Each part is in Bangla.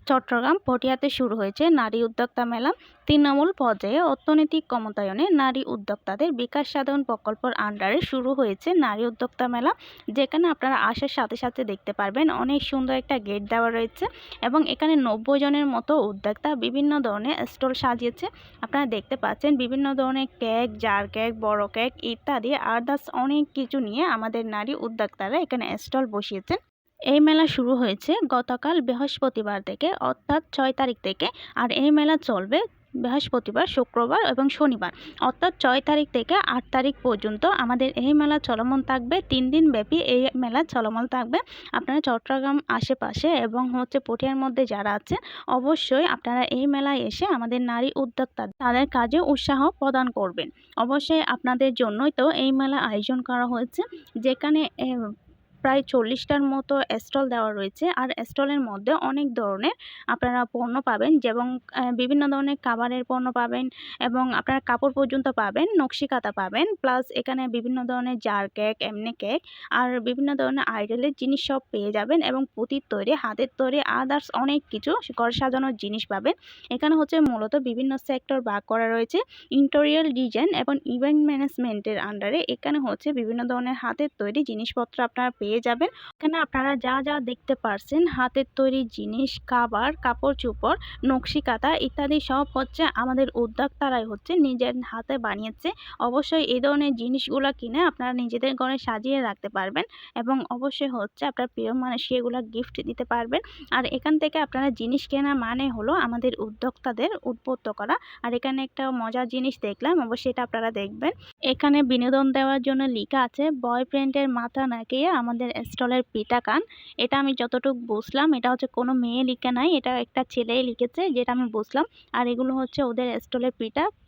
চট্টগ্রাম পটিয়াতে শুরু হয়েছে নারী উদ্যোক্তা মেলা। তৃণমূল পর্যায়ে অর্থনৈতিক ক্ষমতায়নে নারী উদ্যোক্তাদের বিকাশ সাধন প্রকল্পের আন্ডারে শুরু হয়েছে নারী উদ্যোক্তা মেলা, যেখানে আপনারা আসার সাথে সাথে দেখতে পারবেন অনেক সুন্দর একটা গেট দেওয়া রয়েছে এবং এখানে 90 জনের মতো উদ্যোক্তা বিভিন্ন ধরনের স্টল সাজিয়েছে। আপনারা দেখতে পাচ্ছেন বিভিন্ন ধরনের কেক, জার কেক, বড় কেক ইত্যাদি আদার্স অনেক কিছু নিয়ে আমাদের নারী উদ্যোক্তারা এখানে স্টল বসিয়েছেন। এই মেলা শুরু হয়েছে গতকাল বৃহস্পতিবার থেকে, অর্থাৎ 6 তারিখ থেকে। আর এই মেলা চলবে বৃহস্পতিবার, শুক্রবার এবং শনিবার, অর্থাৎ 6 তারিখ থেকে 8 তারিখ পর্যন্ত আমাদের এই মেলা চলমান থাকবে। 3 দিন ব্যাপী এই মেলা চলমান থাকবে। আপনারা চট্টগ্রাম আশেপাশে এবং পটিয়ার মধ্যে যারা আছেন, অবশ্যই আপনারা এই মেলায় এসে আমাদের নারী উদ্যোক্তা তাদের কাজে উৎসাহ প্রদান করবেন। অবশ্যই আপনাদের জন্যই তো এই মেলা আয়োজন করা হয়েছে, যেখানে প্রায় 40টার মতো স্টল দেওয়া রয়েছে। আর স্টলের মধ্যে অনেক ধরনের আপনারা পণ্য পাবেন, যেমন বিভিন্ন ধরনের খাবারের পণ্য পাবেন এবং আপনারা কাপড় পর্যন্ত পাবেন, নকশিকাঁথা পাবেন, প্লাস এখানে বিভিন্ন ধরনের জার কেক, এমনি কেক আর বিভিন্ন ধরনের আইডলের জিনিস সব পেয়ে যাবেন এবং পুঁতির তৈরি, হাতের তৈরি আদার্স অনেক কিছু ঘর সাজানোর জিনিস পাবেন। এখানে মূলত বিভিন্ন সেক্টর ভাগ করা রয়েছে। ইন্টেরিয়র ডিজাইন এবং ইভেন্ট ম্যানেজমেন্টের আন্ডারে এখানে বিভিন্ন ধরনের হাতের তৈরি জিনিসপত্র আপনারা পেয়ে যাবেন। এখানে আপনারা যা যা দেখতে পারছেন হাতের তৈরি জিনিস, খাবার, কাপড় চোপড়, নকশিকাঁথা ইত্যাদি সব আমাদের উদ্যোক্তারাই নিজের হাতে বানিয়েছে। অবশ্যই এই ধরনের জিনিসগুলো কিনে আপনারা নিজেদের ঘরে সাজিয়ে রাখতে পারবেন এবং অবশ্যই আপনার প্রিয় মানুষকে এগুলো গিফট দিতে পারবেন। আর এখান থেকে আপনারা জিনিস কেনা মানে হলো আমাদের উদ্যোক্তাদের উদ্বুদ্ধ করা। আর এখানে একটা মজার জিনিস দেখলাম, অবশ্যই এটা আপনারা দেখবেন। এখানে বিনোদন দেওয়ার জন্য লেখা আছে, বয়ফ্রেন্ডের মাথা নাকিয়ে আমাদের স্টলের পিঠা খান। এটা আমি যতটুকু বুঝলাম, এটা কোনো মেয়ে লিখে নাই, এটা একটা ছেলেই লিখেছে, যেটা আমি বুঝলাম। আর এগুলো ওদের স্টলের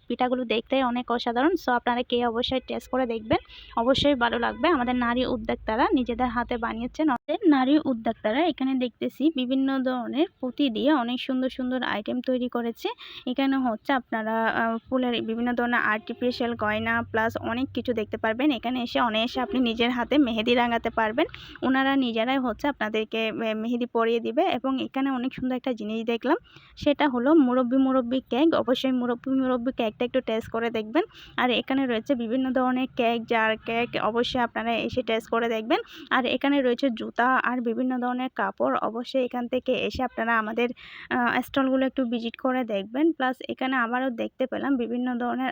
পিঠাগুলো দেখতে অনেক অসাধারণ। সো আপনারা অবশ্যই টেস্ট করে দেখবেন, অবশ্যই ভালো লাগবে। আমাদের নারী উদ্যোক্তারা নিজেদের হাতে বানিয়েছেন। আমাদের নারী উদ্যোক্তারা এখানে দেখতেছি বিভিন্ন ধরনের পুঁতি দিয়ে অনেক সুন্দর সুন্দর আইটেম তৈরি করেছে। এখানে আপনারা ফুলের বিভিন্ন ধরনের আর্টিফিশিয়াল গয়না প্লাস অনেক কিছু দেখতে পারবেন। এখানে এসে অনায়াসে আপনি নিজের হাতে মেহেদি রাঙাতে পারবেন। ওনারা নিজেরাই আপনাদেরকে মেহেদি পরিয়ে দিবে। এবং এখানে অনেক সুন্দর একটা জিনিস দেখলাম, সেটা হলো মুরব্বি কেক। অবশ্যই মুরব্বি কেকটা একটু টেস্ট করে দেখবেন। আর এখানে রয়েছে বিভিন্ন ধরনের কেক, জার কেক, অবশ্যই আপনারা এসে টেস্ট করে দেখবেন। আর এখানে রয়েছে জুতা আর বিভিন্ন ধরনের কাপড়। অবশ্যই এখান থেকে এসে আপনারা আমাদের স্টলগুলো একটু ভিজিট করে দেখবেন। প্লাস এখানে আবারও দেখতে পেলাম বিভিন্ন ধরনের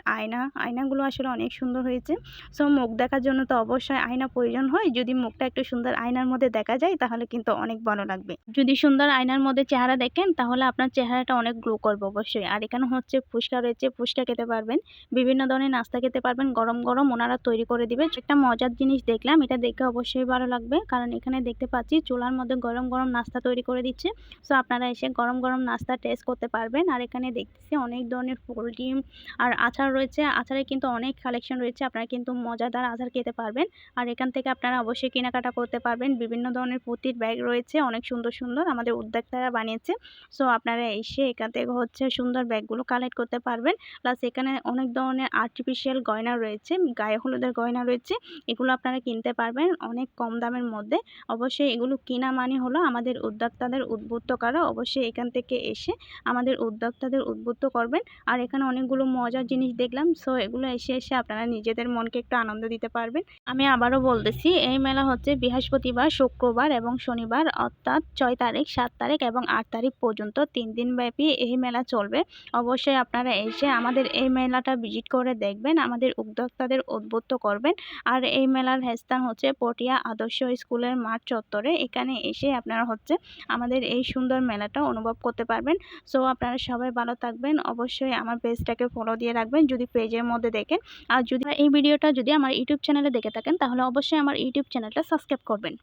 আয়নাগুলো আসলে অনেক সুন্দর হয়েছে। সো মুখ দেখার জন্য তো অবশ্যই আয়না প্রয়োজন হয়। যদি মুখটা একটু সুন্দর আয়নার মধ্যে দেখা যায় তাহলে কিন্তু অনেক ভালো লাগবে। যদি সুন্দর আয়নার মধ্যে চেহারা দেখেন তাহলে আপনার চেহারাটা অনেক গ্লো করবে অবশ্যই। আর এখানে ফুচকা রয়েছে, ফুচকা খেতে পারবেন, বিভিন্ন ধরনের নাস্তা খেতে পারবেন, গরম গরম ওনারা তৈরি করে দিবে। একটা মজার জিনিস দেখলাম, এটা দেখে অবশ্যই ভালো লাগবে, কারণ এখানে দেখতে পাচ্ছি চুলার মধ্যে গরম গরম নাস্তা তৈরি করে দিচ্ছে। সো আপনারা এসে গরম গরম নাস্তা টেস্ট করতে পারবেন। আর এখানে দেখতেছি অনেক ধরনের ফুল ডিম আর আচার রয়েছে। আচারে কিন্তু অনেক কালেকশন রয়েছে, আপনারা কিন্তু মজাদার আচার খেতে পারবেন। আর এখান থেকে আপনারা অবশ্যই কেনাকাটা করতে পারবেন। বিভিন্ন ধরনের পুঁতির ব্যাগ রয়েছে, অনেক সুন্দর সুন্দর আমাদের উদ্যোক্তারা বানিয়েছে। সো আপনারা এসে এখান থেকে সুন্দর ব্যাগগুলো কালেক্ট করতে পারবেন। প্লাস এখানে অনেক ধরনের আর্টিফিশিয়াল গয়না রয়েছে, গায়ে হলুদের গয়না রয়েছে, এগুলো আপনারা কিনতে পারবেন অনেক কম দামের মধ্যে। অবশ্যই এগুলো কিনা মানে হলো আমাদের উদ্যোক্তাদের উদ্বুদ্ধ করা। অবশ্যই এখান থেকে এসে আমাদের উদ্যোক্তাদের উদ্বুদ্ধ করবেন। আর এখানে অনেকগুলো মজার জিনিস দেখলাম। সো এগুলো এসে আপনারা নিজেদের মনকে একটু আনন্দ দিতে পারবেন। আমি আবারও বলতেছি, এই মেলা বৃহস্পতিবার, শুক্রবার এবং শনিবার, অর্থাৎ 6 তারিখ, 7 তারিখ এবং 8 তারিখ পর্যন্ত 3 দিন ব্যাপী এই মেলা চলবে। অবশ্যই আপনারা এসে আমাদের এই মেলাটা ভিজিট করে দেখবেন, আমাদের উদ্যোক্তাদের উদ্বুদ্ধ করবেন। আর এই মেলার স্থান পটিয়া আদর্শ স্কুলের মাঠ চত্বরে। এখানে এসে আপনারা আমাদের এই সুন্দর মেলাটা অনুভব করতে পারবেন। সো আপনারা সবাই ভালো থাকবেন। অবশ্যই আমার পেজটাকে ফলো দিয়ে রাখবেন যদি পেজের মধ্যে দেখেন। আর যদি এই ভিডিওটা আমার ইউটিউব চ্যানেলে দেখে থাকেন তাহলে অবশ্যই আমার ইউটিউব চ্যানেলটা সাবস্ক্রাইব করবেন।